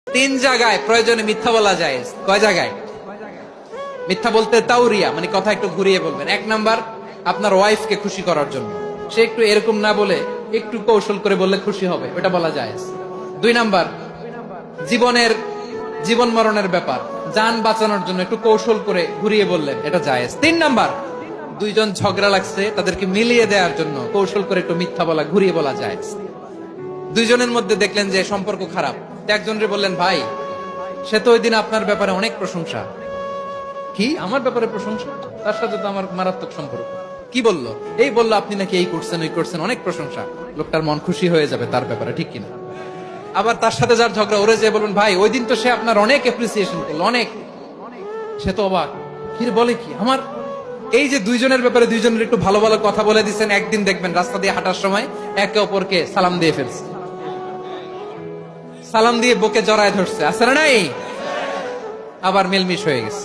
তিন জায়গায় প্রয়োজনে মিথ্যা বলা যায়। কয় জায়গায় মিথ্যা বলতে? তাওরিয়া মানে কথা একটু ঘুরিয়ে বলবেন। এক নাম্বার, আপনার ওয়াইফকে খুশি করার জন্য, সে একটু এরকম না বলে একটু কৌশল করে বললে খুশি হবে, ওটা বলা যায়। দুই নাম্বার, জীবন মরণের ব্যাপার, জান বাঁচানোর জন্য একটু কৌশল করে ঘুরিয়ে বললেন, এটা জায়েজ। তিন নাম্বার, দুইজন ঝগড়া লাগছে তাদেরকে মিলিয়ে দেওয়ার জন্য কৌশল করে একটু মিথ্যা বলা, ঘুরিয়ে বলা যায়। দুইজনের মধ্যে দেখলেন যে সম্পর্ক খারাপ, একজনরে বললেন, ভাই সে তো ওই দিন আপনার ব্যাপারে অনেক প্রশংসা। কি আমার ব্যাপারে প্রশংসা? তার সাথে তো আমার মারাত্মক সম্পর্ক। কি বললো? এই বললো আপনি নাকি এই করছেন ওই করছেন, অনেক প্রশংসা। লোকটার মন খুশি হয়ে যাবে তার ব্যাপারে, ঠিক কিনা? আবার তার সাথে যার ঝগড়া, ওরে যে বলবেন, ভাই ওই দিন তো সে আপনার অনেক অ্যাপ্রিসিয়েশন করলো, অনেক। সে তো অবাক, কি বলে কি আমার। এই যে দুইজনের ব্যাপারে দুইজনের একটু ভালো ভালো কথা বলে দিচ্ছেন, একদিন দেখবেন রাস্তা দিয়ে হাঁটার সময় একে অপরকে সালাম দিয়ে ফেলছে, সালাম দিয়ে বুকে জড়ায় ধরছে, আছে না নাই? আবার মিলমিশ হয়ে গেছে।